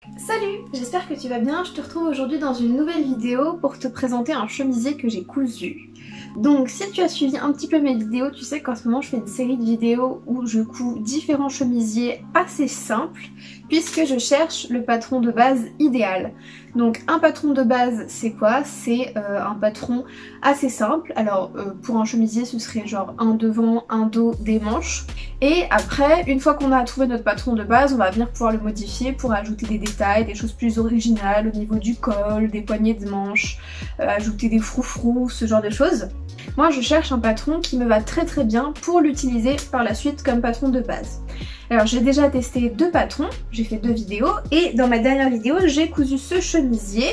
Salut, j'espère que tu vas bien. Je te retrouve aujourd'hui dans une nouvelle vidéo pour te présenter un chemisier que j'ai cousu. Donc si tu as suivi un petit peu mes vidéos, tu sais qu'en ce moment je fais une série de vidéos où je couds différents chemisiers assez simples puisque je cherche le patron de base idéal. Donc un patron de base c'est quoi? C'est un patron assez simple. Alors pour un chemisier ce serait genre un devant, un dos, des manches. Et après, une fois qu'on a trouvé notre patron de base, on va venir pouvoir le modifier pour ajouter des détails, des choses plus originales au niveau du col, des poignées de manches, ajouter des froufrous, ce genre de choses. Moi je cherche un patron qui me va très bien pour l'utiliser par la suite comme patron de base. Alors j'ai déjà testé deux patrons, j'ai fait deux vidéos et dans ma dernière vidéo j'ai cousu ce chemisier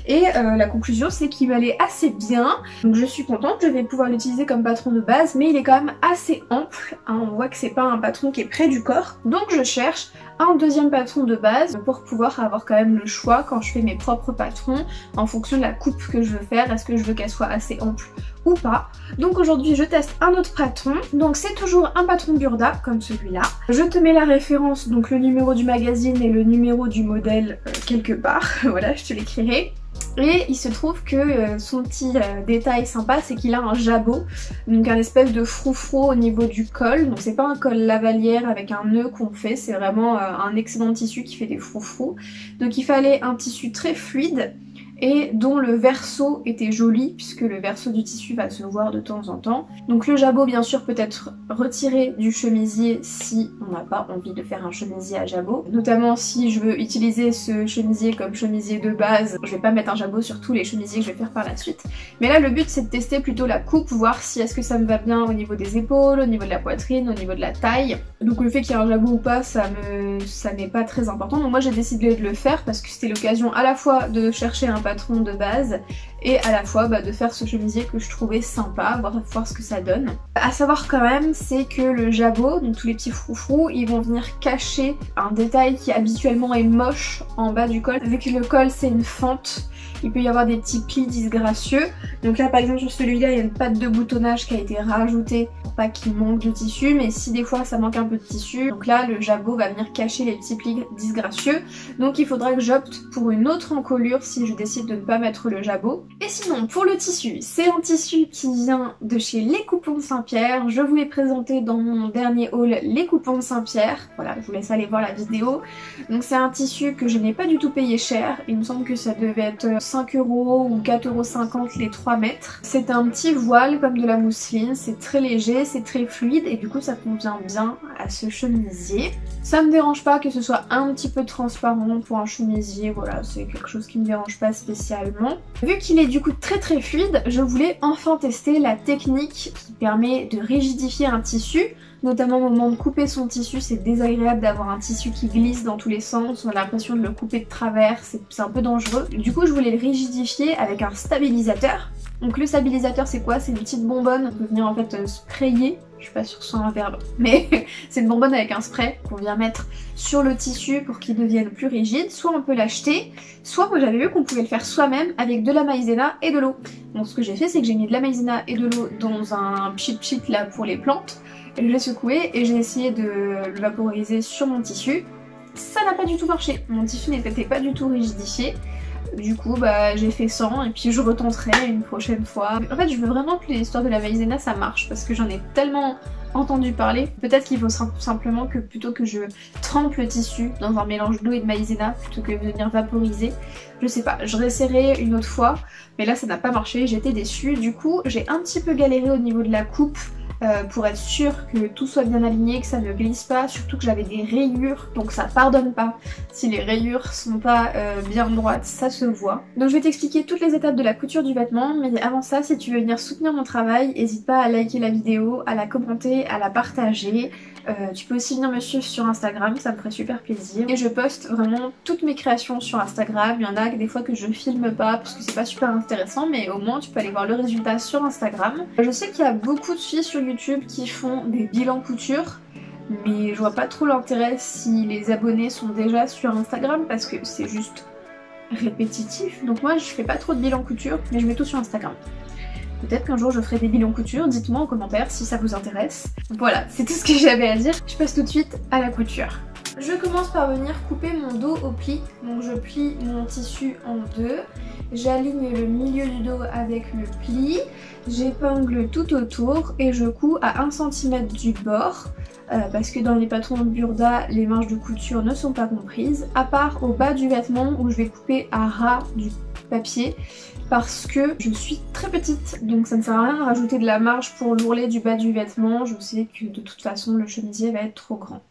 et la conclusion c'est qu'il m'allait assez bien. Donc je suis contente, je vais pouvoir l'utiliser comme patron de base mais il est quand même assez ample, hein, on voit que c'est pas un patron qui est près du corps. Donc je cherche un deuxième patron de base pour pouvoir avoir quand même le choix quand je fais mes propres patrons en fonction de la coupe que je veux faire, est-ce que je veux qu'elle soit assez ample ou pas. Donc aujourd'hui je teste un autre patron, donc c'est toujours un patron Burda comme celui-là. Je te mets la référence, donc le numéro du magazine et le numéro du modèle quelque part, voilà je te l'écrirai. Et il se trouve que son petit détail sympa c'est qu'il a un jabot, donc un espèce de froufrou au niveau du col, donc c'est pas un col lavalière avec un nœud qu'on fait, c'est vraiment un excellent tissu qui fait des froufrous. Donc il fallait un tissu très fluide et dont le verso était joli puisque le verso du tissu va se voir de temps en temps. Donc le jabot bien sûr peut être retiré du chemisier si on n'a pas envie de faire un chemisier à jabot. Notamment si je veux utiliser ce chemisier comme chemisier de base, je vais pas mettre un jabot sur tous les chemisiers que je vais faire par la suite. Mais là le but c'est de tester plutôt la coupe, voir si est-ce que ça me va bien au niveau des épaules, au niveau de la poitrine, au niveau de la taille. Donc le fait qu'il y ait un jabot ou pas ça n'est pas très important. Donc moi j'ai décidé de le faire parce que c'était l'occasion à la fois de chercher un patron de base et à la fois de faire ce chemisier que je trouvais sympa, voir ce que ça donne. À savoir quand même c'est que le jabot, donc tous les petits froufrous, ils vont venir cacher un détail qui habituellement est moche en bas du col. Vu que le col c'est une fente, il peut y avoir des petits plis disgracieux. Donc là par exemple sur celui-là il y a une patte de boutonnage qui a été rajoutée pour pas qu'il manque de tissu, mais si des fois ça manque un peu de tissu, donc là le jabot va venir cacher les petits plis disgracieux. Donc il faudra que j'opte pour une autre encolure si je décide de ne pas mettre le jabot. Et sinon pour le tissu, c'est un tissu qui vient de chez Les Coupons de Saint-Pierre. Je vous l'ai présenté dans mon dernier haul Les Coupons de Saint-Pierre. Voilà, je vous laisse aller voir la vidéo. Donc c'est un tissu que je n'ai pas du tout payé cher. Il me semble que ça devait être 5 € ou 4,50 € les 3 mètres. C'est un petit voile comme de la mousseline, c'est très léger, c'est très fluide et du coup ça convient bien à ce chemisier. Ça me dérange pas que ce soit un petit peu transparent pour un chemisier, voilà, c'est quelque chose qui me dérange pas spécialement. Vu qu'il est du coup très fluide, je voulais enfin tester la technique qui permet de rigidifier un tissu. Notamment au moment de couper son tissu, c'est désagréable d'avoir un tissu qui glisse dans tous les sens, on a l'impression de le couper de travers, c'est un peu dangereux. Du coup je voulais le rigidifier avec un stabilisateur. Donc le stabilisateur c'est quoi? C'est une petite bonbonne, on peut venir en fait sprayer, je suis pas sûre que ce soit un verbe, mais c'est une bonbonne avec un spray qu'on vient mettre sur le tissu pour qu'il devienne plus rigide. Soit on peut l'acheter, soit moi j'avais vu qu'on pouvait le faire soi-même avec de la maïzena et de l'eau. Donc ce que j'ai fait c'est que j'ai mis de la maïzena et de l'eau dans un pchit là pour les plantes. Je l'ai secoué et j'ai essayé de le vaporiser sur mon tissu. Ça n'a pas du tout marché, mon tissu n'était pas du tout rigidifié. Du coup j'ai fait 100 et puis je retenterai une prochaine fois. En fait je veux vraiment que l'histoire de la maïzena ça marche parce que j'en ai tellement entendu parler. Peut-être qu'il faut simplement que plutôt que je trempe le tissu dans un mélange d'eau et de maïzena plutôt que de venir vaporiser. Je sais pas, je réessayerai une autre fois mais là ça n'a pas marché, j'étais déçue. Du coup j'ai un petit peu galéré au niveau de la coupe. Pour être sûr que tout soit bien aligné, que ça ne glisse pas, surtout que j'avais des rayures, donc ça pardonne pas. Si les rayures sont pas bien droites, ça se voit. Donc je vais t'expliquer toutes les étapes de la couture du vêtement, mais avant ça, si tu veux venir soutenir mon travail, n'hésite pas à liker la vidéo, à la commenter, à la partager. Tu peux aussi venir me suivre sur Instagram, ça me ferait super plaisir. Et je poste vraiment toutes mes créations sur Instagram. Il y en a des fois que je filme pas parce que c'est pas super intéressant, mais au moins tu peux aller voir le résultat sur Instagram. Je sais qu'il y a beaucoup de filles sur YouTube qui font des bilans couture, mais je vois pas trop l'intérêt si les abonnés sont déjà sur Instagram parce que c'est juste répétitif. Donc moi je fais pas trop de bilans couture, mais je mets tout sur Instagram. Peut-être qu'un jour je ferai des bilans couture, dites-moi en commentaire si ça vous intéresse. Voilà, c'est tout ce que j'avais à dire. Je passe tout de suite à la couture. Je commence par venir couper mon dos au pli. Donc je plie mon tissu en deux. J'aligne le milieu du dos avec le pli. J'épingle tout autour et je couds à 1 cm du bord. Parce que dans les patrons de Burda, les marges de couture ne sont pas comprises. À part au bas du vêtement où je vais couper à ras du papier. Parce que je suis très petite, donc ça ne sert à rien de rajouter de la marge pour l'ourlet du bas du vêtement. Je sais que de toute façon le chemisier va être trop grand.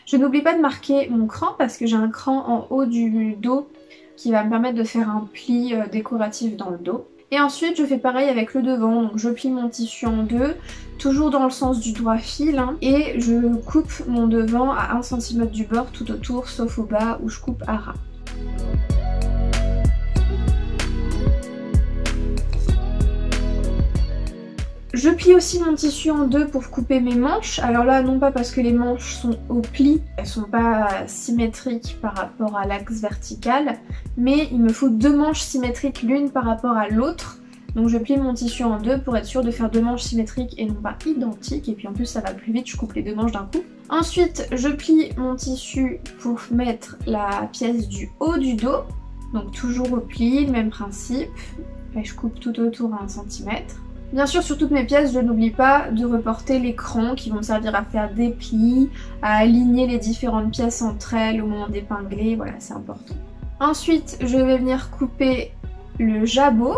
Je n'oublie pas de marquer mon cran parce que j'ai un cran en haut du dos qui va me permettre de faire un pli décoratif dans le dos. Et ensuite je fais pareil avec le devant, donc je plie mon tissu en deux, toujours dans le sens du droit fil, hein, et je coupe mon devant à 1 cm du bord tout autour, sauf au bas où je coupe à ras. Je plie aussi mon tissu en deux pour couper mes manches. Alors là, non pas parce que les manches sont au pli, elles sont pas symétriques par rapport à l'axe vertical, mais il me faut 2 manches symétriques l'une par rapport à l'autre. Donc je plie mon tissu en deux pour être sûre de faire 2 manches symétriques et non pas identiques. Et puis en plus ça va plus vite, je coupe les 2 manches d'un coup. Ensuite, je plie mon tissu pour mettre la pièce du haut du dos. Donc toujours au pli, le même principe. Et je coupe tout autour à 1 cm. Bien sûr, sur toutes mes pièces, je n'oublie pas de reporter les crans qui vont me servir à faire des plis, à aligner les différentes pièces entre elles au moment d'épingler, voilà, c'est important. Ensuite, je vais venir couper le jabot.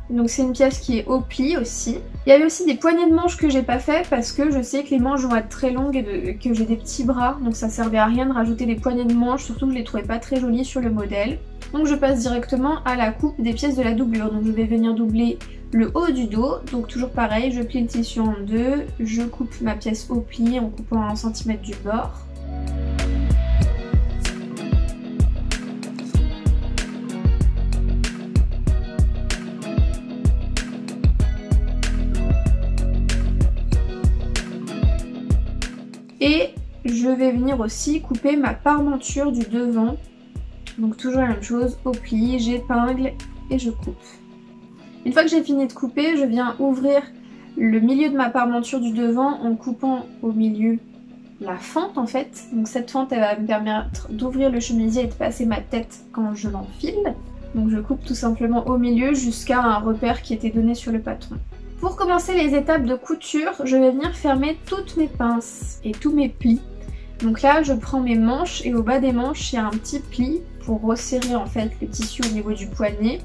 Donc c'est une pièce qui est au pli aussi. Il y avait aussi des poignées de manches que j'ai pas fait parce que je sais que les manches vont être très longues et que j'ai des petits bras, donc ça servait à rien de rajouter des poignées de manches, surtout que je les trouvais pas très jolies sur le modèle. Donc je passe directement à la coupe des pièces de la doublure. Donc je vais venir doubler le haut du dos, donc toujours pareil, je plie le tissu en deux, je coupe ma pièce au pli en coupant à 1 cm du bord. Et je vais venir aussi couper ma parmenture du devant. Donc toujours la même chose, au pli, j'épingle et je coupe. Une fois que j'ai fini de couper, je viens ouvrir le milieu de ma parmenture du devant en coupant au milieu la fente en fait. Donc cette fente elle va me permettre d'ouvrir le chemisier et de passer ma tête quand je l'enfile. Donc je coupe tout simplement au milieu jusqu'à un repère qui était donné sur le patron. Pour commencer les étapes de couture, je vais venir fermer toutes mes pinces et tous mes plis. Donc là je prends mes manches et au bas des manches il y a un petit pli pour resserrer en fait le tissu au niveau du poignet.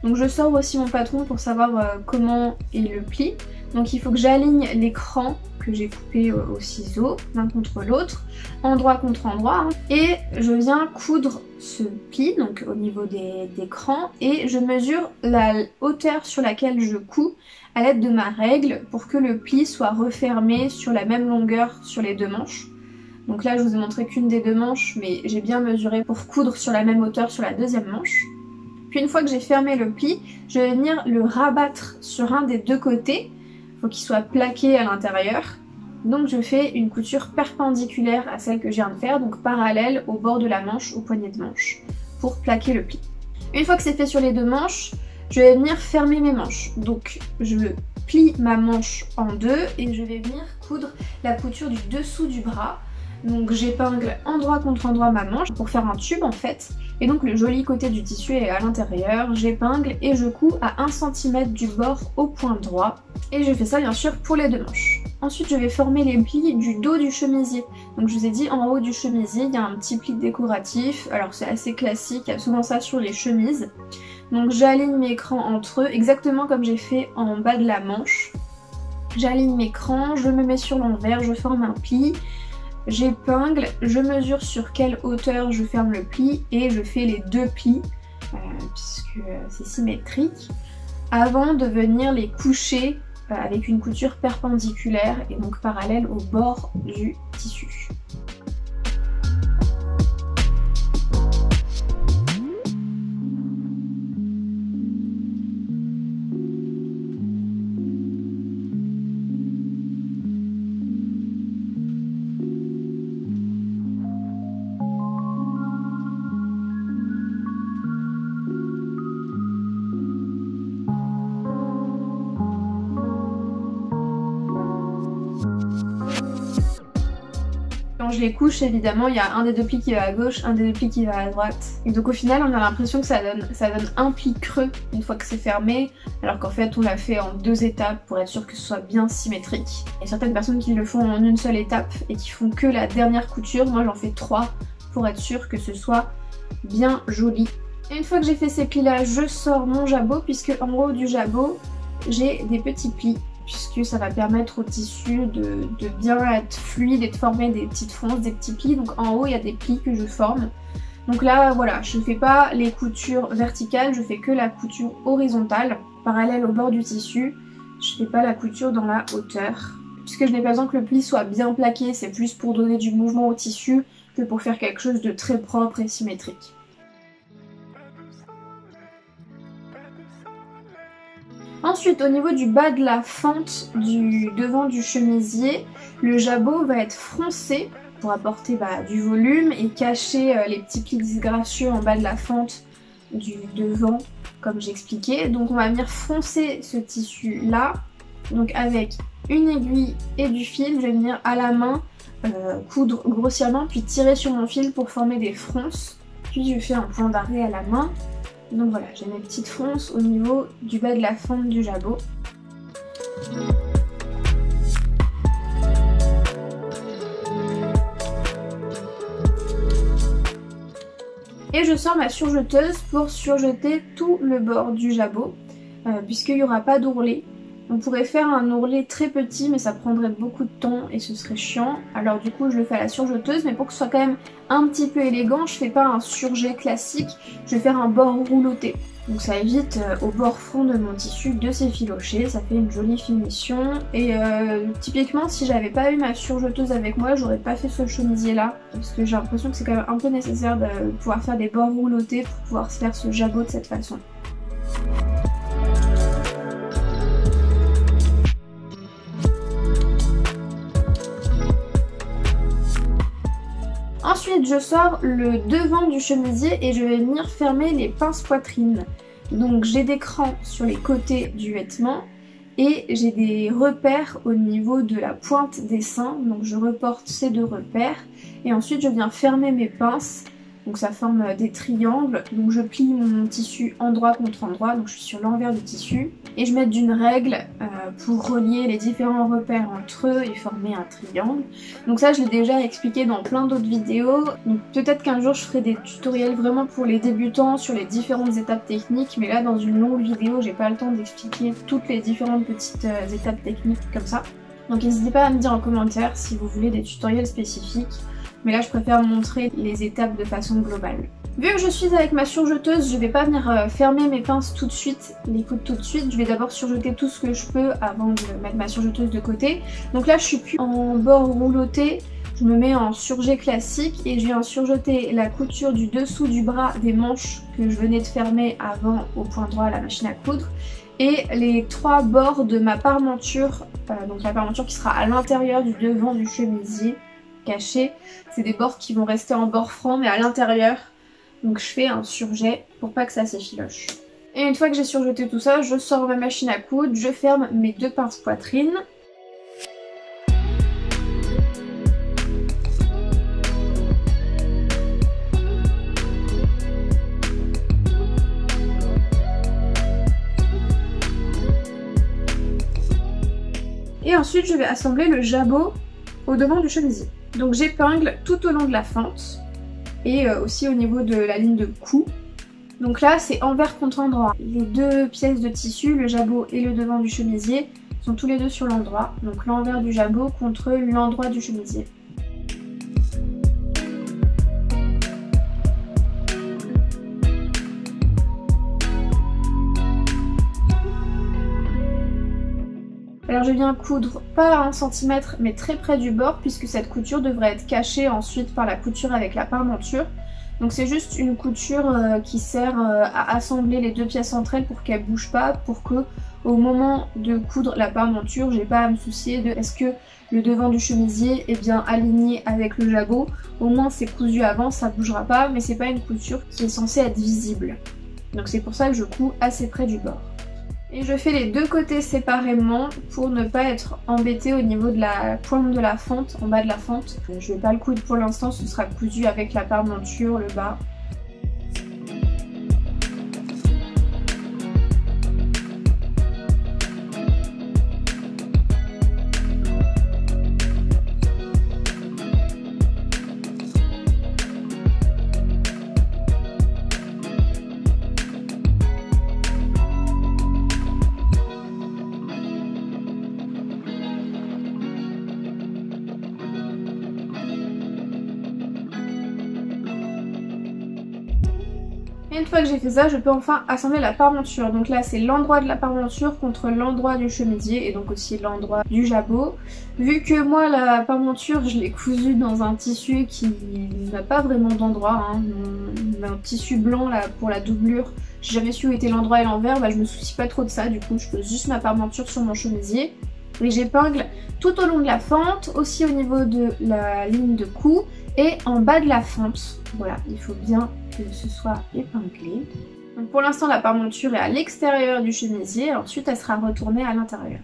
Donc je sors aussi mon patron pour savoir comment est le pli. Donc il faut que j'aligne les crans que j'ai coupés au ciseau, l'un contre l'autre, endroit contre endroit. Et je viens coudre ce pli, donc au niveau des crans, et je mesure la hauteur sur laquelle je couds à l'aide de ma règle pour que le pli soit refermé sur la même longueur sur les 2 manches. Donc là je vous ai montré qu'une des 2 manches, mais j'ai bien mesuré pour coudre sur la même hauteur sur la 2e manche. Puis une fois que j'ai fermé le pli, je vais venir le rabattre sur un des 2 côtés. Il faut qu'il soit plaqué à l'intérieur. Donc je fais une couture perpendiculaire à celle que je viens de faire, donc parallèle au bord de la manche, au poignet de manche, pour plaquer le pli. Une fois que c'est fait sur les 2 manches, je vais venir fermer mes manches. Donc je plie ma manche en 2 et je vais venir coudre la couture du dessous du bras. Donc j'épingle endroit contre endroit ma manche pour faire un tube en fait. Et donc le joli côté du tissu est à l'intérieur, j'épingle et je couds à 1 cm du bord au point droit. Et je fais ça bien sûr pour les 2 manches. Ensuite je vais former les plis du dos du chemisier. Donc je vous ai dit en haut du chemisier il y a un petit pli décoratif. Alors c'est assez classique, il y a souvent ça sur les chemises. Donc j'aligne mes crans entre eux exactement comme j'ai fait en bas de la manche. J'aligne mes crans, je me mets sur l'envers, je forme un pli. J'épingle, je mesure sur quelle hauteur je ferme le pli et je fais les 2 plis puisque c'est symétrique avant de venir les coucher avec une couture perpendiculaire et donc parallèle au bord du tissu. quand je les couche, évidemment, il y a un des deux plis qui va à gauche, un des deux plis qui va à droite. Et donc au final, on a l'impression que ça donne un pli creux une fois que c'est fermé, alors qu'en fait, on l'a fait en 2 étapes pour être sûr que ce soit bien symétrique. Il y a certaines personnes qui le font en une seule étape et qui font que la dernière couture. Moi, j'en fais 3 pour être sûr que ce soit bien joli. Et une fois que j'ai fait ces plis là, je sors mon jabot, puisque en haut du jabot, j'ai des petits plis, puisque ça va permettre au tissu de bien être fluide et de former des petites fronces, des petits plis. Donc en haut, il y a des plis que je forme. Donc là, voilà, je ne fais pas les coutures verticales, je fais que la couture horizontale, parallèle au bord du tissu. Je fais pas la couture dans la hauteur, puisque je n'ai pas besoin que le pli soit bien plaqué, c'est plus pour donner du mouvement au tissu que pour faire quelque chose de très propre et symétrique. Ensuite, au niveau du bas de la fente du devant du chemisier, le jabot va être froncé pour apporter du volume et cacher les petits plis disgracieux en bas de la fente du devant, comme j'expliquais. Donc on va venir froncer ce tissu là, donc avec une aiguille et du fil, je vais venir à la main coudre grossièrement, puis tirer sur mon fil pour former des fronces. Puis je fais un point d'arrêt à la main. Donc voilà, j'ai mes petites fronces au niveau du bas de la fente du jabot. Et je sors ma surjeteuse pour surjeter tout le bord du jabot, puisqu'il n'y aura pas d'ourlet. On pourrait faire un ourlet très petit, mais ça prendrait beaucoup de temps et ce serait chiant. Alors du coup je le fais à la surjeteuse, mais pour que ce soit quand même un petit peu élégant, je fais pas un surjet classique, je vais faire un bord rouloté. Donc ça évite au bord front de mon tissu de s'effilocher, ça fait une jolie finition. Et typiquement si j'avais pas eu ma surjeteuse avec moi, j'aurais pas fait ce chemisier là, parce que j'ai l'impression que c'est quand même un peu nécessaire de pouvoir faire des bords roulotés pour pouvoir se faire ce jabot de cette façon. Ensuite, je sors le devant du chemisier et je vais venir fermer les pinces poitrine. Donc j'ai des crans sur les côtés du vêtement et j'ai des repères au niveau de la pointe des seins. Donc je reporte ces 2 repères et ensuite je viens fermer mes pinces. Donc ça forme des triangles. Donc je plie mon tissu endroit contre endroit, donc je suis sur l'envers du tissu. Et je mets d'une règle pour relier les différents repères entre eux et former un triangle. Donc ça je l'ai déjà expliqué dans plein d'autres vidéos. Donc peut-être qu'un jour je ferai des tutoriels vraiment pour les débutants sur les différentes étapes techniques. Mais là dans une longue vidéo j'ai pas le temps d'expliquer toutes les différentes petites étapes techniques comme ça. Donc n'hésitez pas à me dire en commentaire si vous voulez des tutoriels spécifiques. Mais là je préfère montrer les étapes de façon globale. Vu que je suis avec ma surjeteuse, je vais pas venir fermer mes pinces tout de suite, les coudes tout de suite. Je vais d'abord surjeter tout ce que je peux avant de mettre ma surjeteuse de côté. Donc là je suis plus en bord rouloté, je me mets en surjet classique et je viens surjeter la couture du dessous du bras des manches que je venais de fermer avant au point droit à la machine à coudre. Et les 3 bords de ma parmenture, donc la parmenture qui sera à l'intérieur du devant du chemisier, caché. C'est des bords qui vont rester en bord franc mais à l'intérieur. Donc je fais un surjet pour pas que ça s'effiloche. Et une fois que j'ai surjeté tout ça, je sors ma machine à coudre, je ferme mes 2 pinces poitrine. Et ensuite je vais assembler le jabot au devant du chemisier. Donc j'épingle tout au long de la fente et aussi au niveau de la ligne de cou. Donc là c'est envers contre endroit. Les 2 pièces de tissu, le jabot et le devant du chemisier, sont tous les 2 sur l'endroit. Donc l'envers du jabot contre l'endroit du chemisier. Alors je viens coudre pas à 1 cm mais très près du bord, puisque cette couture devrait être cachée ensuite par la couture avec la parmenture. Donc c'est juste une couture qui sert à assembler les 2 pièces entre elles pour qu'elles bougent pas, pour que au moment de coudre la parmenture, j'ai pas à me soucier de est-ce que le devant du chemisier est bien aligné avec le jabot. Au moins c'est cousu avant, ça bougera pas, mais c'est pas une couture qui est censée être visible. Donc c'est pour ça que je couds assez près du bord. Et je fais les deux côtés séparément pour ne pas être embêtée au niveau de la pointe de la fente, en bas de la fente. Je vais pas le coudre pour l'instant, ce sera cousu avec la parmenture, le bas. Et une fois que j'ai fait ça, je peux enfin assembler la parmenture. Donc là, c'est l'endroit de la parmenture contre l'endroit du chemisier et donc aussi l'endroit du jabot. Vu que moi, la parmenture, je l'ai cousue dans un tissu qui n'a pas vraiment d'endroit, hein. Un tissu blanc là pour la doublure, j'ai jamais su où était l'endroit et l'envers, bah, je me soucie pas trop de ça. Du coup, je pose juste ma parmenture sur mon chemisier. Et j'épingle tout au long de la fente, aussi au niveau de la ligne de cou et en bas de la fente. Voilà, il faut bien que ce soit épinglé. Donc pour l'instant la parmenture est à l'extérieur du chemisier, ensuite elle sera retournée à l'intérieur.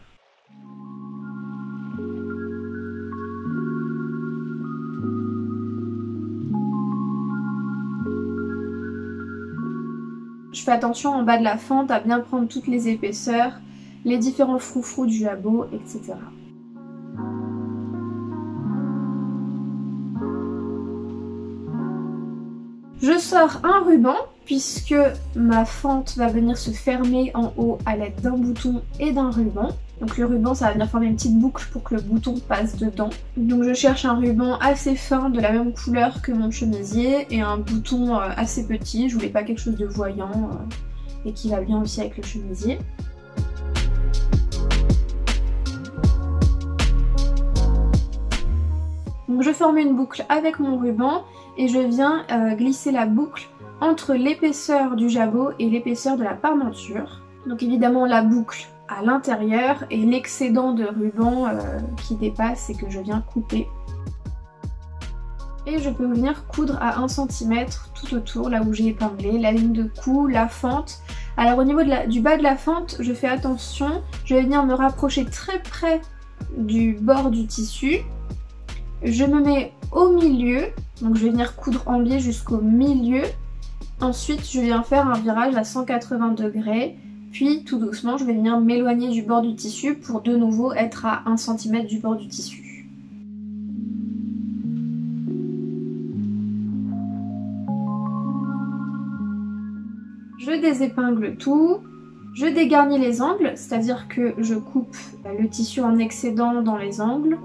Je fais attention en bas de la fente à bien prendre toutes les épaisseurs, les différents froufrous du jabot, etc. Je sors un ruban puisque ma fente va venir se fermer en haut à l'aide d'un bouton et d'un ruban. Donc le ruban, ça va venir former une petite boucle pour que le bouton passe dedans. Donc je cherche un ruban assez fin de la même couleur que mon chemisier et un bouton assez petit. Je voulais pas quelque chose de voyant et qui va bien aussi avec le chemisier. Donc je forme une boucle avec mon ruban et je viens glisser la boucle entre l'épaisseur du jabot et l'épaisseur de la parmenture. Donc évidemment la boucle à l'intérieur et l'excédent de ruban qui dépasse et que je viens couper. Et je peux venir coudre à 1 cm tout autour, là où j'ai épinglé, la ligne de cou, la fente. Alors au niveau du bas de la fente, je fais attention, je vais venir me rapprocher très près du bord du tissu. Je me mets au milieu, donc je vais venir coudre en biais jusqu'au milieu. Ensuite, je viens faire un virage à 180 degrés, puis tout doucement, je vais venir m'éloigner du bord du tissu pour de nouveau être à 1 cm du bord du tissu. Je désépingle tout, je dégarnis les angles, c'est-à-dire que je coupe le tissu en excédent dans les angles,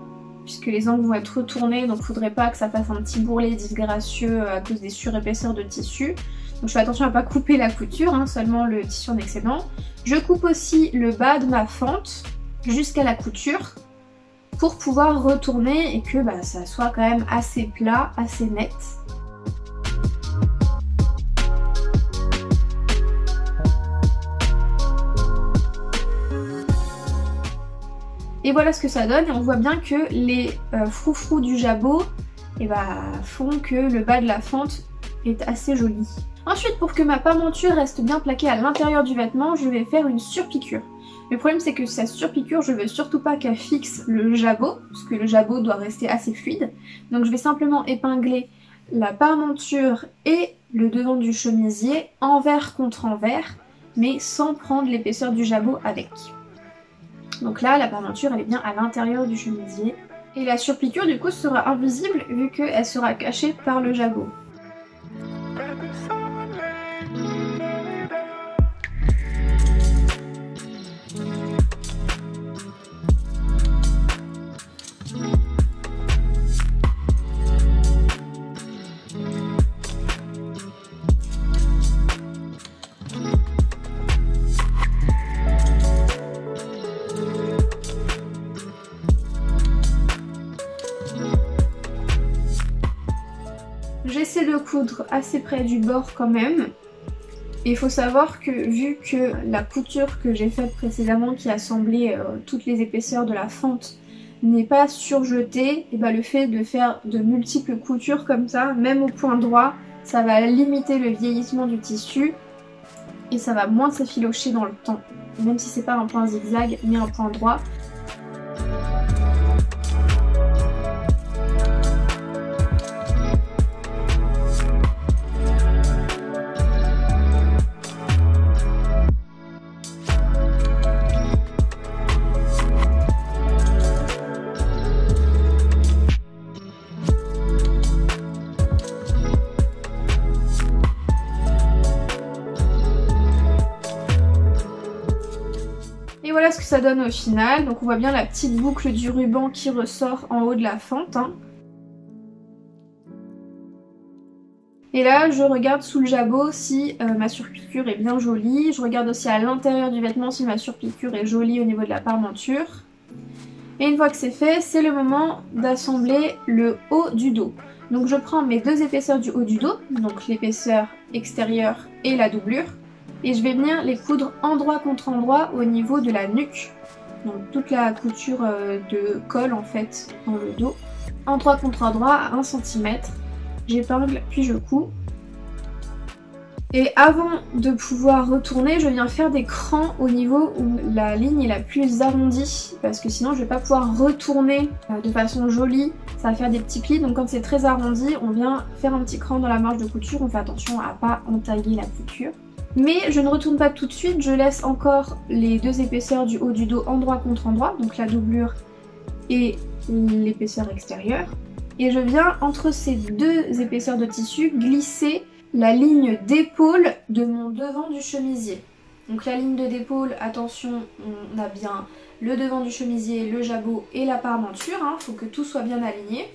puisque les angles vont être retournés, donc il ne faudrait pas que ça fasse un petit bourrelet disgracieux à cause des surépaisseurs de tissu. Donc je fais attention à ne pas couper la couture, hein, seulement le tissu en excédent. Je coupe aussi le bas de ma fente jusqu'à la couture pour pouvoir retourner et que ça soit quand même assez plat, assez net. Et voilà ce que ça donne, et on voit bien que les froufrous du jabot font que le bas de la fente est assez joli. Ensuite, pour que ma parmenture reste bien plaquée à l'intérieur du vêtement, je vais faire une surpiqûre. Le problème c'est que cette surpiqûre, je veux surtout pas qu'elle fixe le jabot, parce que le jabot doit rester assez fluide. Donc je vais simplement épingler la parmenture et le devant du chemisier envers contre envers, mais sans prendre l'épaisseur du jabot avec. Donc là, la parmenture elle est bien à l'intérieur du chemisier. Et la surpiqûre du coup sera invisible vu qu'elle sera cachée par le jabot. J'essaie de coudre assez près du bord quand même. Et il faut savoir que vu que la couture que j'ai faite précédemment qui assemblait toutes les épaisseurs de la fente n'est pas surjetée, et le fait de faire de multiples coutures comme ça, même au point droit, ça va limiter le vieillissement du tissu. et ça va moins s'effilocher dans le temps, même si c'est pas un point zigzag mais un point droit. Et voilà ce que ça donne au final. Donc on voit bien la petite boucle du ruban qui ressort en haut de la fente. Et là je regarde sous le jabot si ma surpiqûre est bien jolie. Je regarde aussi à l'intérieur du vêtement si ma surpiqûre est jolie au niveau de la parmenture. Et une fois que c'est fait, c'est le moment d'assembler le haut du dos. Donc je prends mes deux épaisseurs du haut du dos, donc l'épaisseur extérieure et la doublure. Et je vais venir les coudre endroit contre endroit au niveau de la nuque. Donc toute la couture de colle en fait dans le dos. Endroit contre endroit à 1 cm. J'épingle puis je couds. Et avant de pouvoir retourner, je viens faire des crans au niveau où la ligne est la plus arrondie. Parce que sinon je vais pas pouvoir retourner de façon jolie. Ça va faire des petits plis. Donc quand c'est très arrondi, on vient faire un petit cran dans la marge de couture. On fait attention à pas entailler la couture. Mais je ne retourne pas tout de suite, je laisse encore les deux épaisseurs du haut du dos endroit contre endroit, donc la doublure et l'épaisseur extérieure. Et je viens entre ces deux épaisseurs de tissu glisser la ligne d'épaule de mon devant du chemisier. Donc la ligne d'épaule, attention, on a bien le devant du chemisier, le jabot et la parmenture, faut que tout soit bien aligné.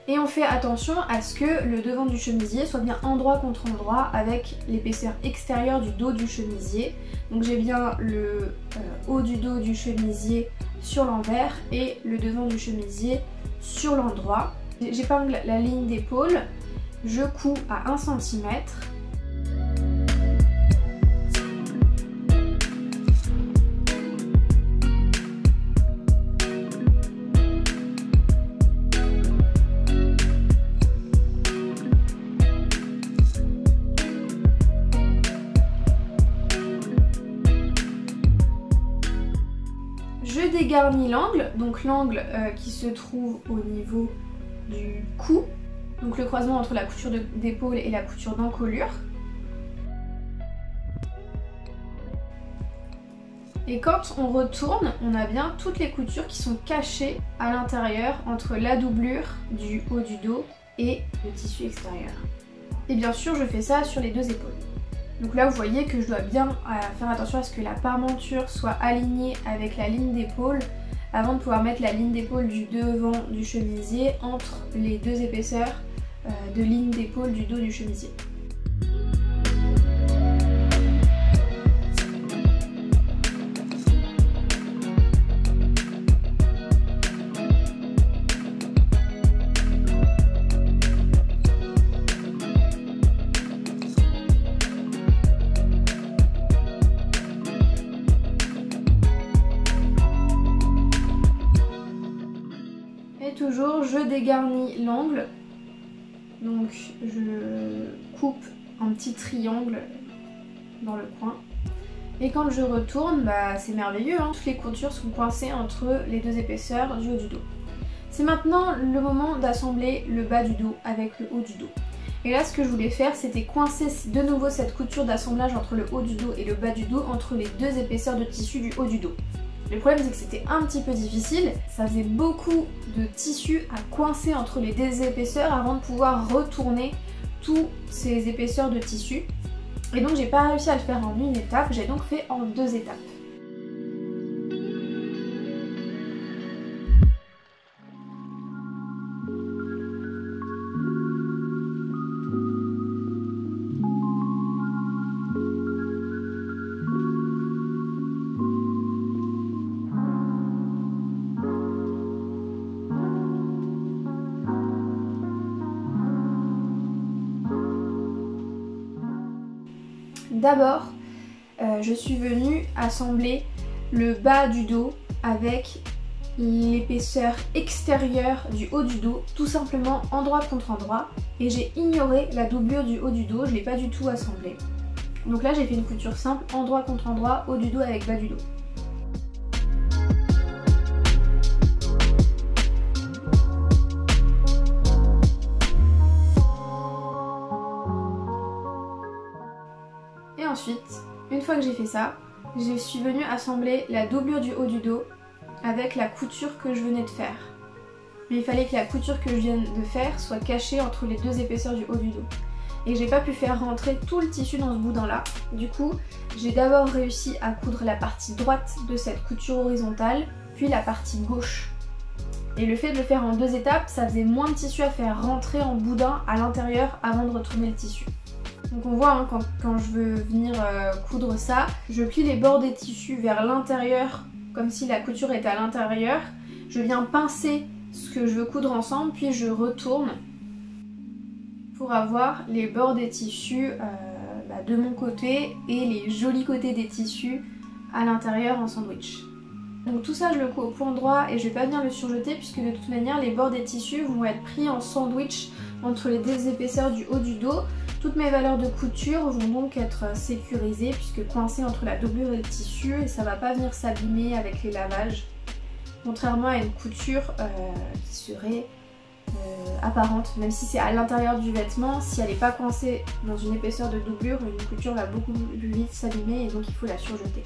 Et on fait attention à ce que le devant du chemisier soit bien endroit contre endroit avec l'épaisseur extérieure du dos du chemisier. Donc j'ai bien le haut du dos du chemisier sur l'envers et le devant du chemisier sur l'endroit. J'épingle la ligne d'épaule, je couds à 1 cm. Je dégarnis l'angle, donc l'angle qui se trouve au niveau du cou, donc le croisement entre la couture d'épaule et la couture d'encolure. Et quand on retourne, on a bien toutes les coutures qui sont cachées à l'intérieur entre la doublure du haut du dos et le tissu extérieur. Et bien sûr, je fais ça sur les deux épaules. Donc là vous voyez que je dois bien faire attention à ce que la parmenture soit alignée avec la ligne d'épaule avant de pouvoir mettre la ligne d'épaule du devant du chemisier entre les deux épaisseurs de ligne d'épaule du dos du chemisier. Toujours, je dégarnis l'angle, donc je coupe un petit triangle dans le coin. Et quand je retourne, c'est merveilleux, toutes les coutures sont coincées entre les deux épaisseurs du haut du dos. C'est maintenant le moment d'assembler le bas du dos avec le haut du dos. Et là, ce que je voulais faire, c'était coincer de nouveau cette couture d'assemblage entre le haut du dos et le bas du dos entre les deux épaisseurs de tissu du haut du dos. Le problème c'est que c'était un petit peu difficile, ça faisait beaucoup de tissu à coincer entre les deux épaisseurs avant de pouvoir retourner tous ces épaisseurs de tissu. Et donc j'ai pas réussi à le faire en une étape, j'ai donc fait en 2 étapes. D'abord, je suis venue assembler le bas du dos avec l'épaisseur extérieure du haut du dos, tout simplement endroit contre endroit, et j'ai ignoré la doublure du haut du dos, je ne l'ai pas du tout assemblée. Donc là j'ai fait une couture simple, endroit contre endroit, haut du dos avec bas du dos. Et ensuite, une fois que j'ai fait ça, je suis venue assembler la doublure du haut du dos avec la couture que je venais de faire. Mais il fallait que la couture que je viens de faire soit cachée entre les deux épaisseurs du haut du dos. Et j'ai pas pu faire rentrer tout le tissu dans ce boudin là. Du coup, j'ai d'abord réussi à coudre la partie droite de cette couture horizontale, puis la partie gauche. Et le fait de le faire en deux étapes, ça faisait moins de tissu à faire rentrer en boudin à l'intérieur avant de retourner le tissu. Donc on voit hein, quand je veux venir coudre ça, je plie les bords des tissus vers l'intérieur comme si la couture était à l'intérieur. Je viens pincer ce que je veux coudre ensemble, puis je retourne pour avoir les bords des tissus de mon côté et les jolis côtés des tissus à l'intérieur en sandwich. Donc tout ça je le couds au point droit et je vais pas venir le surjeter puisque de toute manière les bords des tissus vont être pris en sandwich entre les deux épaisseurs du haut du dos. Toutes mes valeurs de couture vont donc être sécurisées puisque coincées entre la doublure et le tissu et ça va pas venir s'abîmer avec les lavages. Contrairement à une couture qui serait apparente, même si c'est à l'intérieur du vêtement, si elle n'est pas coincée dans une épaisseur de doublure, une couture va beaucoup plus vite s'abîmer et donc il faut la surjeter.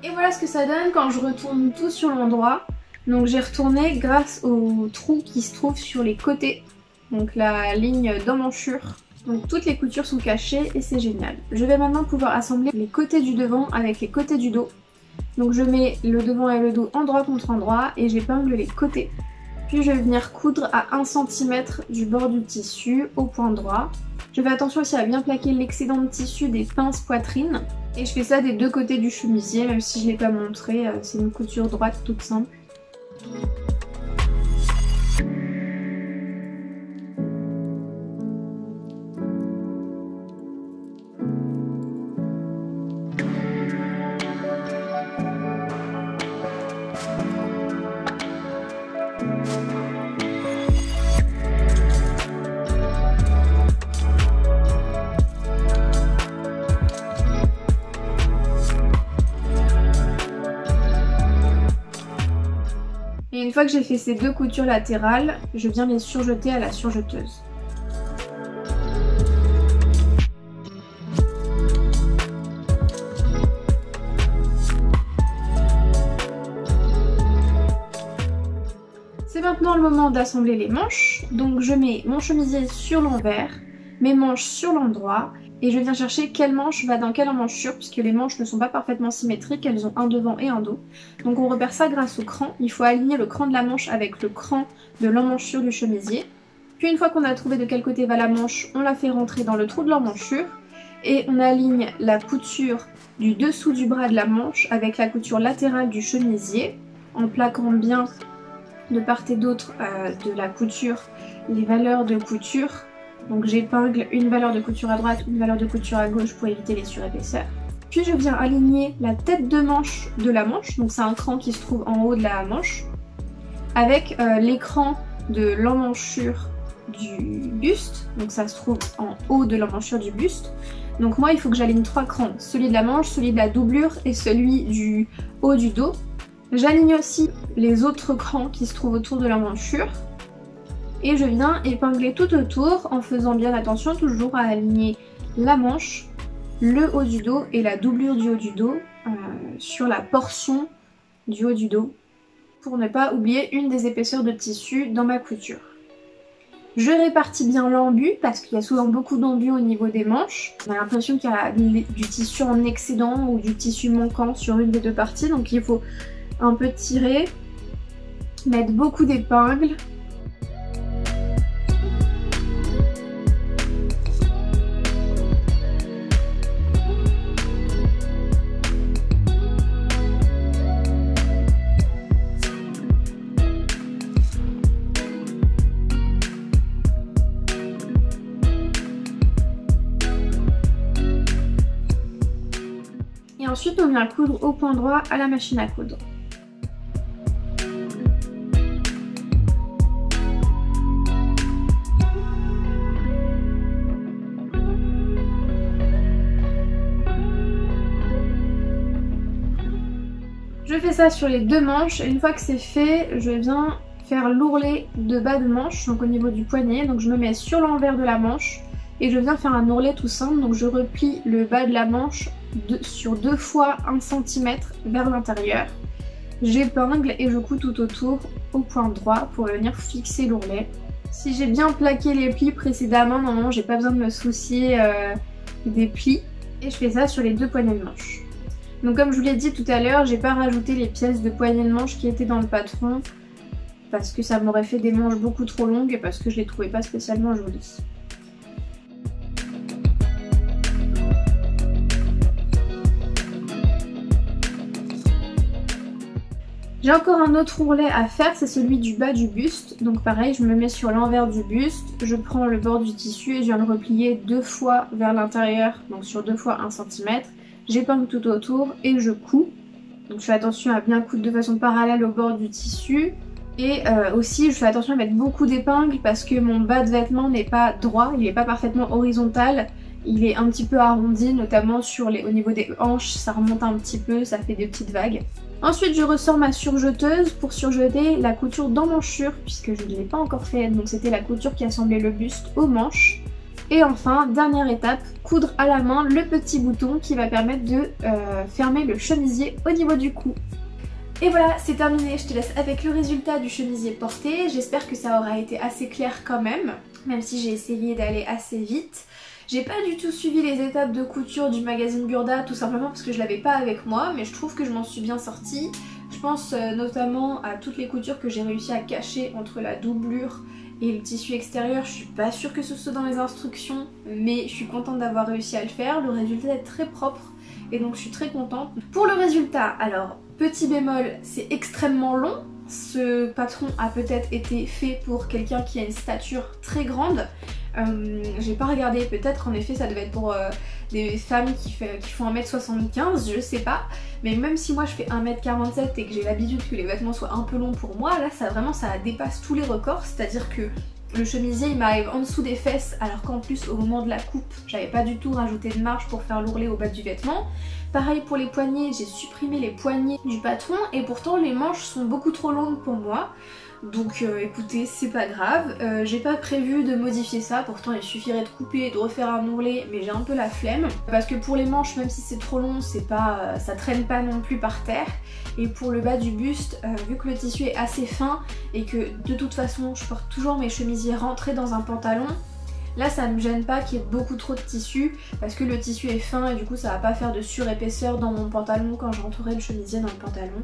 Et voilà ce que ça donne quand je retourne tout sur l'endroit. Donc j'ai retourné grâce au trou qui se trouve sur les côtés, donc la ligne d'emmanchure. Donc toutes les coutures sont cachées et c'est génial. Je vais maintenant pouvoir assembler les côtés du devant avec les côtés du dos. Donc je mets le devant et le dos endroit contre endroit et j'épingle les côtés. Puis je vais venir coudre à 1 cm du bord du tissu au point droit. Je fais attention aussi à bien plaquer l'excédent de tissu des pinces poitrine. Et je fais ça des deux côtés du chemisier, même si je ne l'ai pas montré, c'est une couture droite toute simple. Et une fois que j'ai fait ces deux coutures latérales, je viens les surjeter à la surjeteuse. C'est maintenant le moment d'assembler les manches. Donc je mets mon chemisier sur l'envers, mes manches sur l'endroit. Et je viens chercher quelle manche va dans quelle emmanchure puisque les manches ne sont pas parfaitement symétriques, elles ont un devant et un dos. Donc on repère ça grâce au cran. Il faut aligner le cran de la manche avec le cran de l'emmanchure du chemisier. Puis une fois qu'on a trouvé de quel côté va la manche, on la fait rentrer dans le trou de l'emmanchure. Et on aligne la couture du dessous du bras de la manche avec la couture latérale du chemisier en plaquant bien de part et d'autre de la couture les valeurs de couture. Donc j'épingle une valeur de couture à droite, une valeur de couture à gauche pour éviter les surépaisseurs. Puis je viens aligner la tête de manche de la manche, donc c'est un cran qui se trouve en haut de la manche, avec l'écran de l'emmanchure du buste, donc ça se trouve en haut de l'emmanchure du buste. Donc moi il faut que j'aligne 3 crans, celui de la manche, celui de la doublure et celui du haut du dos. J'aligne aussi les autres crans qui se trouvent autour de l'emmanchure. Et je viens épingler tout autour en faisant bien attention toujours à aligner la manche, le haut du dos et la doublure du haut du dos sur la portion du haut du dos pour ne pas oublier une des épaisseurs de tissu dans ma couture. Je répartis bien l'embu parce qu'il y a souvent beaucoup d'embus au niveau des manches. On a l'impression qu'il y a du tissu en excédent ou du tissu manquant sur une des deux parties, donc il faut un peu tirer, mettre beaucoup d'épingles. Et ensuite on vient coudre au point droit à la machine à coudre. Je fais ça sur les deux manches et une fois que c'est fait, je viens faire l'ourlet de bas de manche, donc au niveau du poignet. Donc je me mets sur l'envers de la manche et je viens faire un ourlet tout simple. Donc je replie le bas de la manche sur 2 fois 1 cm vers l'intérieur. J'épingle et je couds tout autour au point droit pour venir fixer l'ourlet. Si j'ai bien plaqué les plis précédemment, normalement j'ai pas besoin de me soucier des plis. Et je fais ça sur les deux poignées de manche. Donc comme je vous l'ai dit tout à l'heure, j'ai pas rajouté les pièces de poignée de manche qui étaient dans le patron parce que ça m'aurait fait des manches beaucoup trop longues et parce que je les trouvais pas spécialement jolies. J'ai encore un autre ourlet à faire, c'est celui du bas du buste. Donc pareil, je me mets sur l'envers du buste, je prends le bord du tissu et je viens le replier 2 fois vers l'intérieur, donc sur 2 fois 1 cm. J'épingle tout autour et je couds. Donc je fais attention à bien coudre de façon parallèle au bord du tissu. Et aussi je fais attention à mettre beaucoup d'épingles parce que mon bas de vêtement n'est pas droit, il n'est pas parfaitement horizontal. Il est un petit peu arrondi, notamment au niveau des hanches, ça remonte un petit peu, ça fait des petites vagues. Ensuite je ressors ma surjeteuse pour surjeter la couture d'emmanchure puisque je ne l'ai pas encore fait, donc c'était la couture qui assemblait le buste aux manches. Et enfin, dernière étape, coudre à la main le petit bouton qui va permettre de fermer le chemisier au niveau du cou. Et voilà, c'est terminé, je te laisse avec le résultat du chemisier porté. J'espère que ça aura été assez clair quand même si j'ai essayé d'aller assez vite. J'ai pas du tout suivi les étapes de couture du magazine Burda, tout simplement parce que je l'avais pas avec moi, mais je trouve que je m'en suis bien sortie. Je pense notamment à toutes les coutures que j'ai réussi à cacher entre la doublure et le tissu extérieur. Je suis pas sûre que ce soit dans les instructions, mais je suis contente d'avoir réussi à le faire. Le résultat est très propre et donc je suis très contente. Pour le résultat, alors petit bémol, c'est extrêmement long. Ce patron a peut-être été fait pour quelqu'un qui a une stature très grande. J'ai pas regardé, peut-être en effet ça devait être pour des femmes qui font 1m75, je sais pas. Mais même si moi je fais 1m47 et que j'ai l'habitude que les vêtements soient un peu longs pour moi, là ça dépasse tous les records, c'est-à-dire que le chemisier il m'arrive en dessous des fesses alors qu'en plus au moment de la coupe j'avais pas du tout rajouté de marge pour faire l'ourlet au bas du vêtement. Pareil pour les poignets, j'ai supprimé les poignets du patron et pourtant les manches sont beaucoup trop longues pour moi. Donc écoutez, c'est pas grave, j'ai pas prévu de modifier ça, pourtant il suffirait de couper et de refaire un ourlet, mais j'ai un peu la flemme. Parce que pour les manches, même si c'est trop long, ça traîne pas non plus par terre. Et pour le bas du buste, vu que le tissu est assez fin et que de toute façon je porte toujours mes chemisiers rentrés dans un pantalon, là ça me gêne pas qu'il y ait beaucoup trop de tissu parce que le tissu est fin et du coup ça va pas faire de surépaisseur dans mon pantalon quand je rentrerai le chemisier dans le pantalon.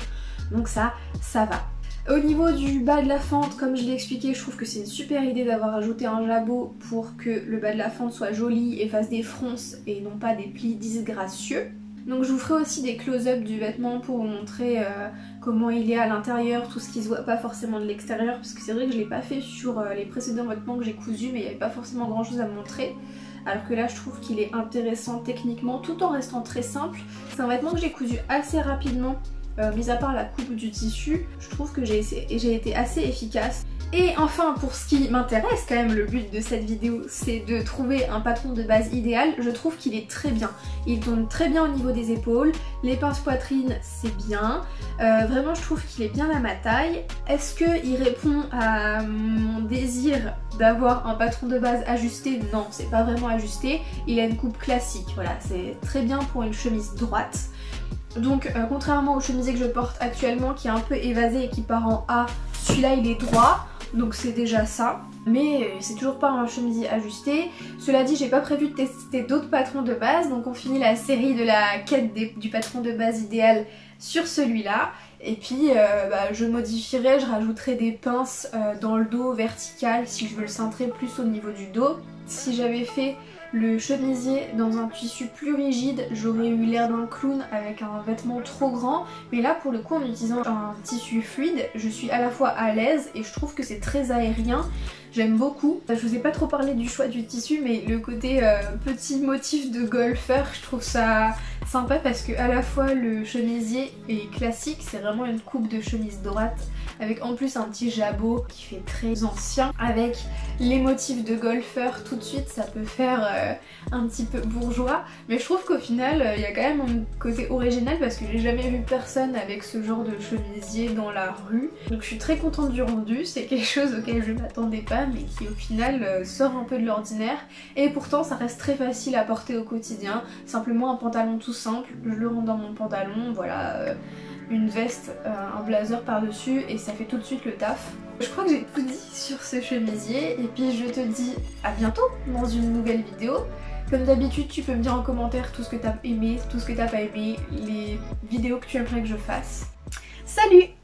Donc ça va. Au niveau du bas de la fente, comme je l'ai expliqué, je trouve que c'est une super idée d'avoir ajouté un jabot pour que le bas de la fente soit joli et fasse des fronces et non pas des plis disgracieux. Donc je vous ferai aussi des close-up du vêtement pour vous montrer comment il est à l'intérieur, tout ce qui se voit pas forcément de l'extérieur, parce que c'est vrai que je l'ai pas fait sur les précédents vêtements que j'ai cousus, mais il n'y avait pas forcément grand chose à montrer. Alors que là je trouve qu'il est intéressant techniquement tout en restant très simple. C'est un vêtement que j'ai cousu assez rapidement. Mis à part la coupe du tissu, je trouve que j'ai été assez efficace. Et enfin, pour ce qui m'intéresse quand même, le but de cette vidéo, c'est de trouver un patron de base idéal. Je trouve qu'il est très bien. Il tourne très bien au niveau des épaules, les pinces poitrine c'est bien. Vraiment je trouve qu'il est bien à ma taille. Est-ce qu'il répond à mon désir d'avoir un patron de base ajusté? Non, c'est pas vraiment ajusté. Il a une coupe classique, voilà, c'est très bien pour une chemise droite. Donc contrairement au chemisier que je porte actuellement qui est un peu évasé et qui part en A, celui-là il est droit, donc c'est déjà ça. Mais c'est toujours pas un chemisier ajusté. Cela dit, j'ai pas prévu de tester d'autres patrons de base, donc on finit la série de la quête du patron de base idéal sur celui-là. Et puis je modifierai, je rajouterai des pinces dans le dos vertical si je veux le cintrer plus au niveau du dos. Si j'avais fait le chemisier dans un tissu plus rigide, j'aurais eu l'air d'un clown avec un vêtement trop grand, mais là pour le coup en utilisant un tissu fluide, je suis à la fois à l'aise et je trouve que c'est très aérien. J'aime beaucoup. Je vous ai pas trop parlé du choix du tissu, mais le côté petit motif de golfeur, je trouve ça sympa parce que à la fois le chemisier est classique, c'est vraiment une coupe de chemise droite avec en plus un petit jabot qui fait très ancien. Avec les motifs de golfeur, tout de suite ça peut faire un petit peu bourgeois, mais je trouve qu'au final il y a quand même un côté original parce que j'ai jamais vu personne avec ce genre de chemisier dans la rue. Donc je suis très contente du rendu, c'est quelque chose auquel je m'attendais pas mais qui au final sort un peu de l'ordinaire, et pourtant ça reste très facile à porter au quotidien. Simplement un pantalon tout simple, je le rends dans mon pantalon, voilà, une veste, un blazer par dessus et ça fait tout de suite le taf. Je crois que j'ai tout dit sur ce chemisier et puis je te dis à bientôt dans une nouvelle vidéo. Comme d'habitude tu peux me dire en commentaire tout ce que t'as aimé, tout ce que t'as pas aimé, les vidéos que tu aimerais que je fasse. Salut!